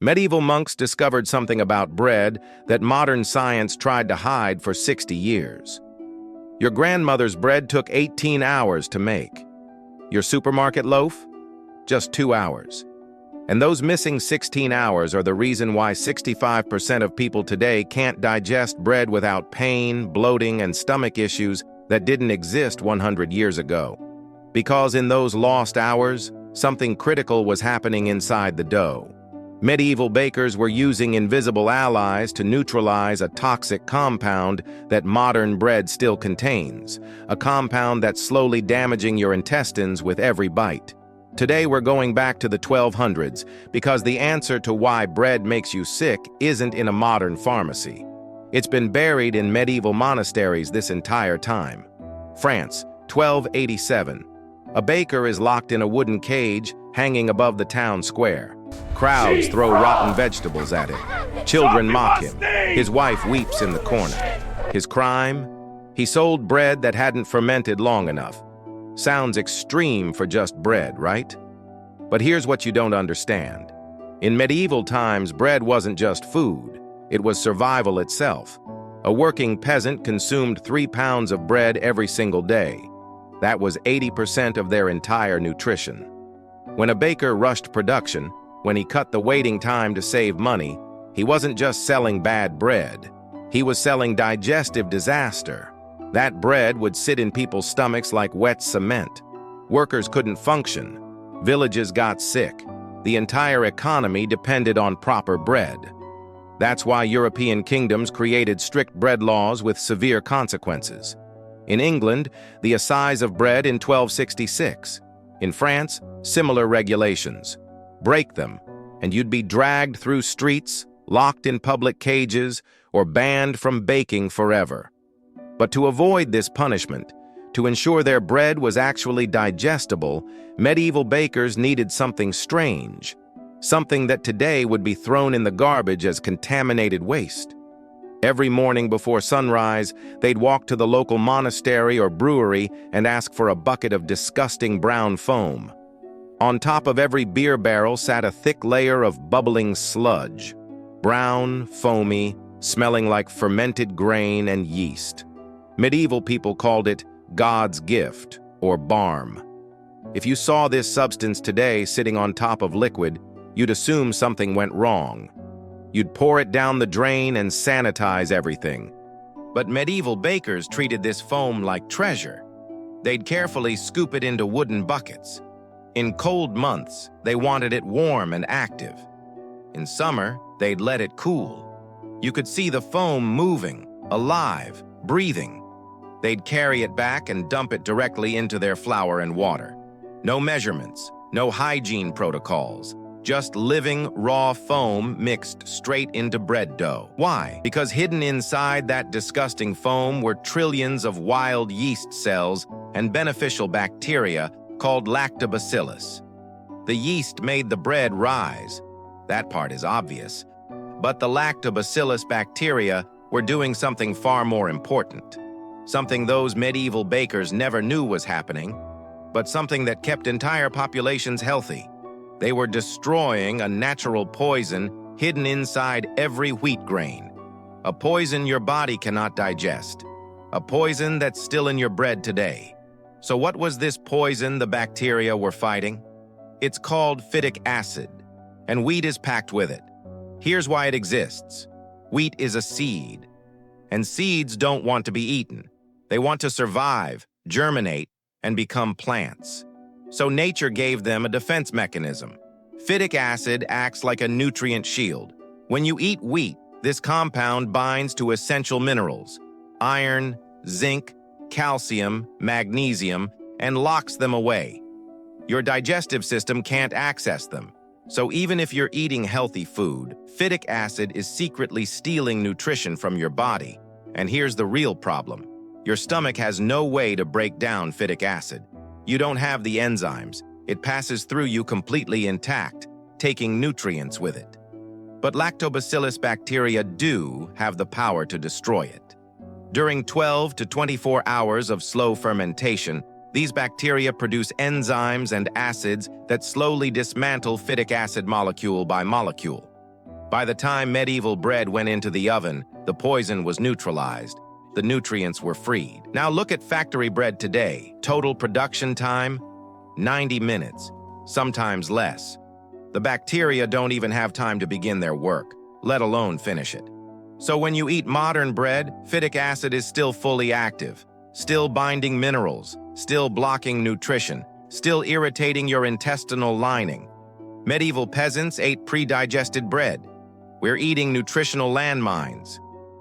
Medieval monks discovered something about bread that modern science tried to hide for 60 years. Your grandmother's bread took 18 hours to make. Your supermarket loaf? Just 2 hours. And those missing 16 hours are the reason why 65% of people today can't digest bread without pain, bloating, and stomach issues that didn't exist 100 years ago. Because in those lost hours, something critical was happening inside the dough. Medieval bakers were using invisible allies to neutralize a toxic compound that modern bread still contains, a compound that's slowly damaging your intestines with every bite. Today we're going back to the 1200s because the answer to why bread makes you sick isn't in a modern pharmacy. It's been buried in medieval monasteries this entire time. France, 1287. A baker is locked in a wooden cage hanging above the town square. Crowds throw rotten vegetables at him. Children mock him. His wife weeps in the corner. His crime? He sold bread that hadn't fermented long enough. Sounds extreme for just bread, right? But here's what you don't understand. In medieval times, bread wasn't just food. It was survival itself. A working peasant consumed 3 pounds of bread every single day. That was 80% of their entire nutrition. When a baker rushed production, when he cut the waiting time to save money, he wasn't just selling bad bread. He was selling digestive disaster. That bread would sit in people's stomachs like wet cement. Workers couldn't function. Villages got sick. The entire economy depended on proper bread. That's why European kingdoms created strict bread laws with severe consequences. In England, the assize of bread in 1266. In France, similar regulations. Break them, and you'd be dragged through streets, locked in public cages, or banned from baking forever. But to avoid this punishment, to ensure their bread was actually digestible, medieval bakers needed something strange, something that today would be thrown in the garbage as contaminated waste. Every morning before sunrise, they'd walk to the local monastery or brewery and ask for a bucket of disgusting brown foam. On top of every beer barrel sat a thick layer of bubbling sludge, brown, foamy, smelling like fermented grain and yeast. Medieval people called it God's gift, or barm. If you saw this substance today sitting on top of liquid, you'd assume something went wrong. You'd pour it down the drain and sanitize everything. But medieval bakers treated this foam like treasure. They'd carefully scoop it into wooden buckets. In cold months, they wanted it warm and active. In summer, they'd let it cool. You could see the foam moving, alive, breathing. They'd carry it back and dump it directly into their flour and water. No measurements, no hygiene protocols, just living, raw foam mixed straight into bread dough. Why? Because hidden inside that disgusting foam were trillions of wild yeast cells and beneficial bacteria called lactobacillus. The yeast made the bread rise. That part is obvious. But the lactobacillus bacteria were doing something far more important. Something those medieval bakers never knew was happening, but something that kept entire populations healthy. They were destroying a natural poison hidden inside every wheat grain. A poison your body cannot digest. A poison that's still in your bread today. So what was this poison the bacteria were fighting? It's called phytic acid, and wheat is packed with it. Here's why it exists. Wheat is a seed, and seeds don't want to be eaten. They want to survive, germinate, and become plants. So nature gave them a defense mechanism. Phytic acid acts like a nutrient shield. When you eat wheat, this compound binds to essential minerals, iron, zinc, calcium, magnesium, and locks them away. Your digestive system can't access them. So even if you're eating healthy food, phytic acid is secretly stealing nutrition from your body. And here's the real problem. Your stomach has no way to break down phytic acid. You don't have the enzymes. It passes through you completely intact, taking nutrients with it. But lactobacillus bacteria do have the power to destroy it. During 12 to 24 hours of slow fermentation, these bacteria produce enzymes and acids that slowly dismantle phytic acid molecule by molecule. By the time medieval bread went into the oven, the poison was neutralized. The nutrients were freed. Now look at factory bread today. Total production time, 90 minutes, sometimes less. The bacteria don't even have time to begin their work, let alone finish it. So when you eat modern bread, phytic acid is still fully active, still binding minerals, still blocking nutrition, still irritating your intestinal lining. Medieval peasants ate pre-digested bread. We're eating nutritional landmines.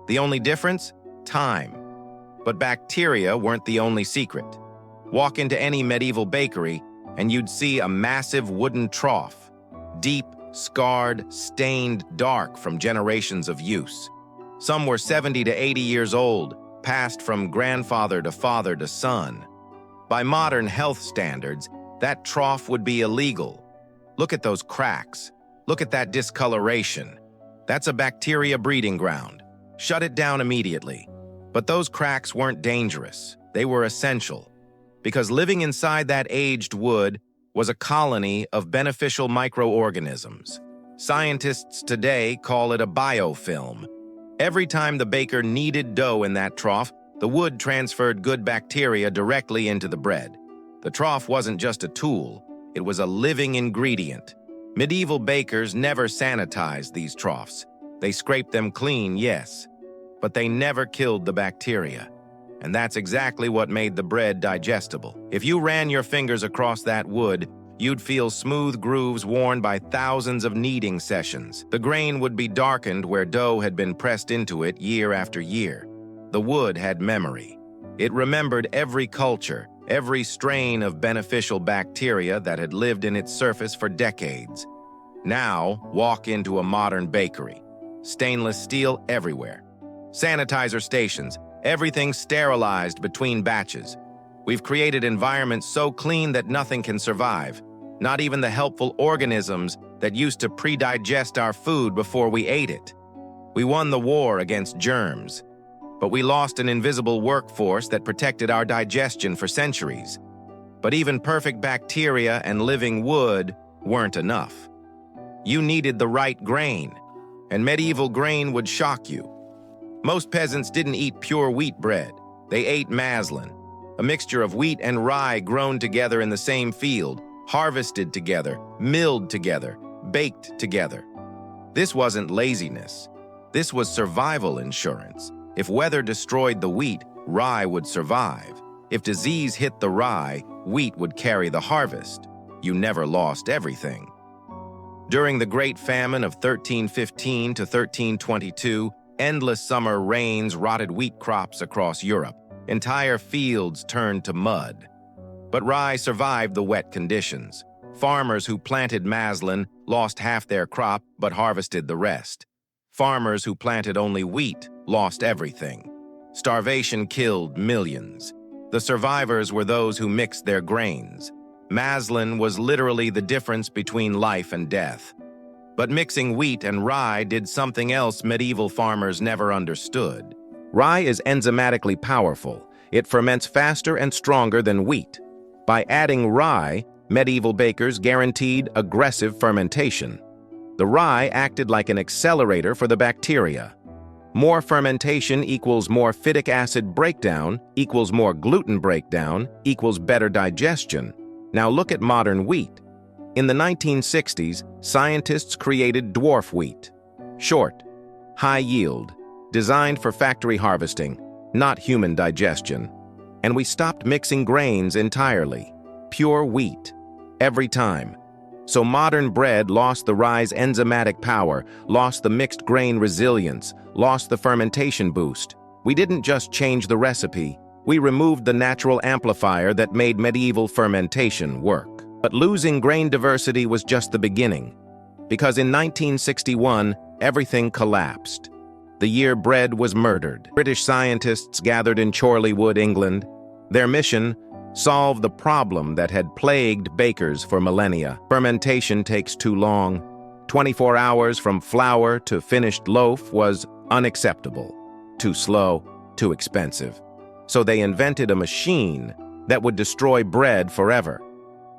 The only difference? Time. But bacteria weren't the only secret. Walk into any medieval bakery and you'd see a massive wooden trough, deep, scarred, stained dark from generations of use. Some were 70 to 80 years old, passed from grandfather to father to son. By modern health standards, that trough would be illegal. Look at those cracks. Look at that discoloration. That's a bacteria breeding ground. Shut it down immediately. But those cracks weren't dangerous. They were essential. Because living inside that aged wood was a colony of beneficial microorganisms. Scientists today call it a biofilm. Every time the baker kneaded dough in that trough, the wood transferred good bacteria directly into the bread. The trough wasn't just a tool, it was a living ingredient. Medieval bakers never sanitized these troughs. They scraped them clean, yes, but they never killed the bacteria. And that's exactly what made the bread digestible. If you ran your fingers across that wood, you'd feel smooth grooves worn by thousands of kneading sessions. The grain would be darkened where dough had been pressed into it year after year. The wood had memory. It remembered every culture, every strain of beneficial bacteria that had lived in its surface for decades. Now, walk into a modern bakery. Stainless steel everywhere. Sanitizer stations, everything sterilized between batches. We've created environments so clean that nothing can survive, not even the helpful organisms that used to pre-digest our food before we ate it. We won the war against germs, but we lost an invisible workforce that protected our digestion for centuries. But even perfect bacteria and living wood weren't enough. You needed the right grain, and medieval grain would shock you. Most peasants didn't eat pure wheat bread. They ate maslin, a mixture of wheat and rye grown together in the same field, harvested together, milled together, baked together. This wasn't laziness. This was survival insurance. If weather destroyed the wheat, rye would survive. If disease hit the rye, wheat would carry the harvest. You never lost everything. During the Great Famine of 1315 to 1322, endless summer rains rotted wheat crops across Europe. Entire fields turned to mud. But rye survived the wet conditions. Farmers who planted maslin lost half their crop but harvested the rest. Farmers who planted only wheat lost everything. Starvation killed millions. The survivors were those who mixed their grains. Maslin was literally the difference between life and death. But mixing wheat and rye did something else medieval farmers never understood. Rye is enzymatically powerful. It ferments faster and stronger than wheat. By adding rye, medieval bakers guaranteed aggressive fermentation. The rye acted like an accelerator for the bacteria. More fermentation equals more phytic acid breakdown, equals more gluten breakdown, equals better digestion. Now look at modern wheat. In the 1960s, scientists created dwarf wheat. Short, high yield, designed for factory harvesting, not human digestion. And we stopped mixing grains entirely. Pure wheat, every time. So modern bread lost the rye's enzymatic power, lost the mixed grain resilience, lost the fermentation boost. We didn't just change the recipe, we removed the natural amplifier that made medieval fermentation work. But losing grain diversity was just the beginning, because in 1961, everything collapsed. The year bread was murdered. British scientists gathered in Chorleywood, England. Their mission: solve the problem that had plagued bakers for millennia. Fermentation takes too long. 24 hours from flour to finished loaf was unacceptable. Too slow, too expensive. So they invented a machine that would destroy bread forever.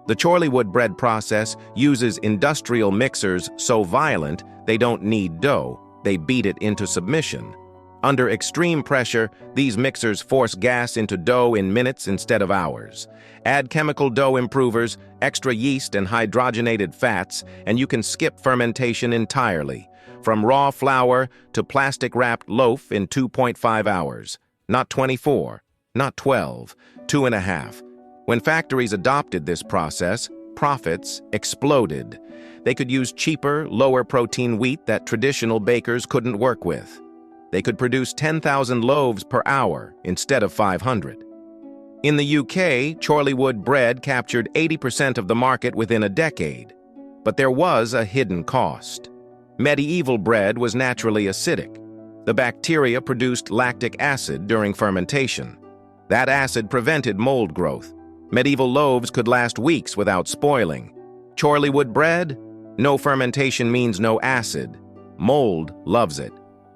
The Chorleywood bread process uses industrial mixers so violent they don't knead dough, they beat it into submission. Under extreme pressure, these mixers force gas into dough in minutes instead of hours. Add chemical dough improvers, extra yeast and hydrogenated fats, and you can skip fermentation entirely. From raw flour to plastic-wrapped loaf in 2.5 hours. Not 24, not 12, 2.5. When factories adopted this process, profits exploded. They could use cheaper, lower-protein wheat that traditional bakers couldn't work with. They could produce 10,000 loaves per hour instead of 500. In the UK, Chorleywood bread captured 80% of the market within a decade. But there was a hidden cost. Medieval bread was naturally acidic. The bacteria produced lactic acid during fermentation. That acid prevented mold growth. Medieval loaves could last weeks without spoiling. Chorleywood bread? No fermentation means no acid. Mold loves it.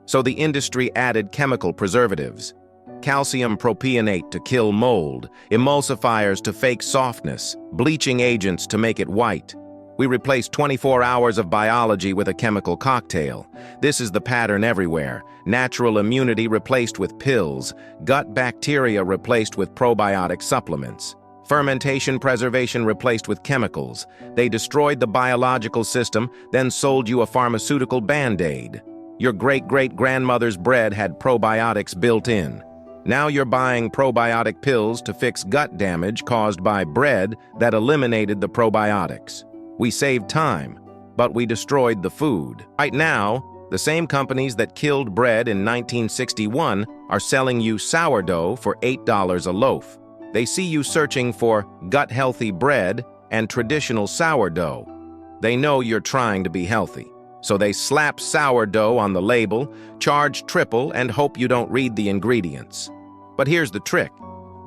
So the industry added chemical preservatives. Calcium propionate to kill mold, emulsifiers to fake softness, bleaching agents to make it white. We replaced 24 hours of biology with a chemical cocktail. This is the pattern everywhere. Natural immunity replaced with pills, gut bacteria replaced with probiotic supplements. Fermentation preservation replaced with chemicals. They destroyed the biological system, then sold you a pharmaceutical Band-Aid. Your great-great-grandmother's bread had probiotics built in. Now you're buying probiotic pills to fix gut damage caused by bread that eliminated the probiotics. We saved time, but we destroyed the food. Right now, the same companies that killed bread in 1961 are selling you sourdough for $8 a loaf. They see you searching for gut-healthy bread and traditional sourdough. They know you're trying to be healthy, so they slap sourdough on the label, charge triple, and hope you don't read the ingredients. But here's the trick.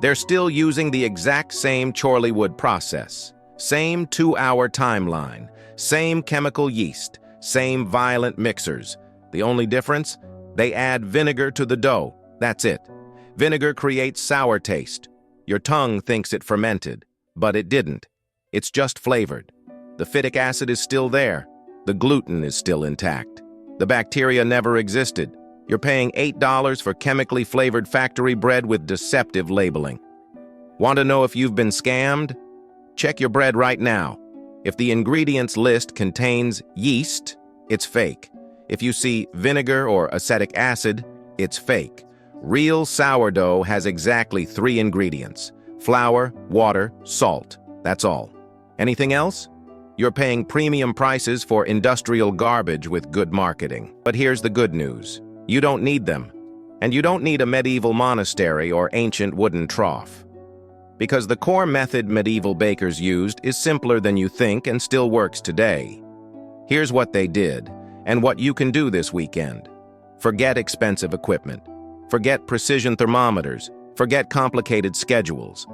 They're still using the exact same Chorleywood process. Same 2-hour timeline, same chemical yeast, same violent mixers. The only difference? They add vinegar to the dough. That's it. Vinegar creates sour taste. Your tongue thinks it fermented, but it didn't. It's just flavored. The phytic acid is still there. The gluten is still intact. The bacteria never existed. You're paying $8 for chemically flavored factory bread with deceptive labeling. Want to know if you've been scammed? Check your bread right now. If the ingredients list contains yeast, it's fake. If you see vinegar or acetic acid, it's fake. Real sourdough has exactly 3 ingredients: flour, water, salt. That's all. Anything else? You're paying premium prices for industrial garbage with good marketing. But here's the good news. You don't need them. And you don't need a medieval monastery or ancient wooden trough. Because the core method medieval bakers used is simpler than you think and still works today. Here's what they did, and what you can do this weekend. Forget expensive equipment. Forget precision thermometers. Forget complicated schedules.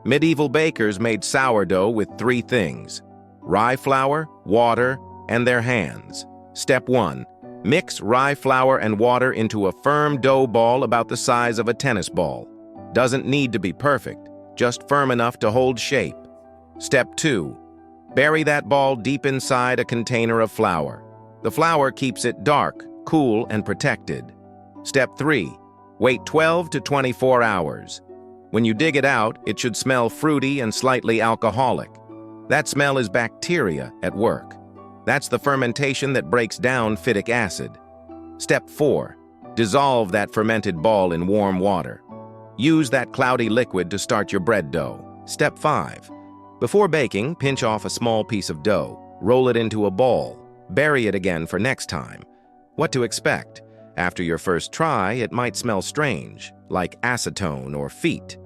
Medieval bakers made sourdough with 3 things: rye flour, water, and their hands. Step 1. Mix rye flour and water into a firm dough ball about the size of a tennis ball. Doesn't need to be perfect, just firm enough to hold shape. Step 2. Bury that ball deep inside a container of flour. The flour keeps it dark, cool, and protected. Step 3. Wait 12 to 24 hours. When you dig it out, it should smell fruity and slightly alcoholic. That smell is bacteria at work. That's the fermentation that breaks down phytic acid. Step 4. Dissolve that fermented ball in warm water. Use that cloudy liquid to start your bread dough. Step 5. Before baking, pinch off a small piece of dough. Roll it into a ball. Bury it again for next time. What to expect? After your first try, it might smell strange, like acetone or feet.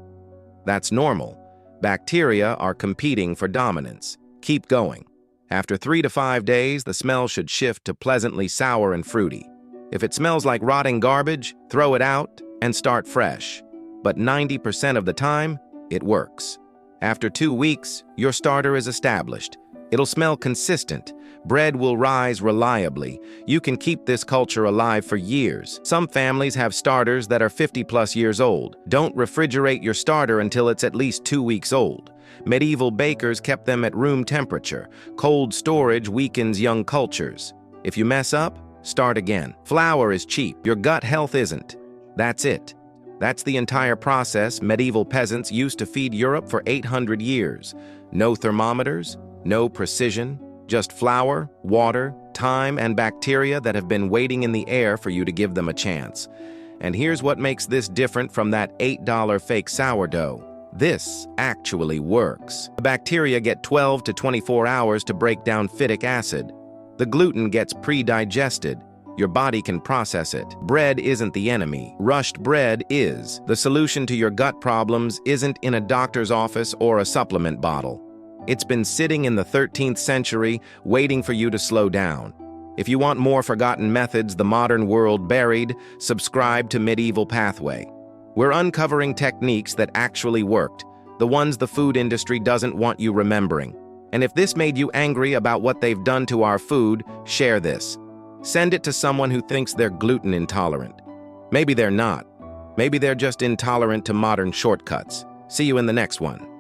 That's normal. Bacteria are competing for dominance. Keep going. After 3 to 5 days, the smell should shift to pleasantly sour and fruity. If it smells like rotting garbage, throw it out and start fresh. But 90% of the time, it works. After 2 weeks, your starter is established. It'll smell consistent. Bread will rise reliably. You can keep this culture alive for years. Some families have starters that are 50+ years old. Don't refrigerate your starter until it's at least 2 weeks old. Medieval bakers kept them at room temperature. Cold storage weakens young cultures. If you mess up, start again. Flour is cheap. Your gut health isn't. That's it. That's the entire process medieval peasants used to feed Europe for 800 years. No thermometers, no precision, just flour, water, time, and bacteria that have been waiting in the air for you to give them a chance. And here's what makes this different from that $8 fake sourdough. This actually works. The bacteria get 12 to 24 hours to break down phytic acid. The gluten gets pre-digested. Your body can process it. Bread isn't the enemy. Rushed bread is. The solution to your gut problems isn't in a doctor's office or a supplement bottle. It's been sitting in the 13th century, waiting for you to slow down. If you want more forgotten methods the modern world buried, subscribe to Medieval Pathway. We're uncovering techniques that actually worked, the ones the food industry doesn't want you remembering. And if this made you angry about what they've done to our food, share this. Send it to someone who thinks they're gluten intolerant. Maybe they're not. Maybe they're just intolerant to modern shortcuts. See you in the next one.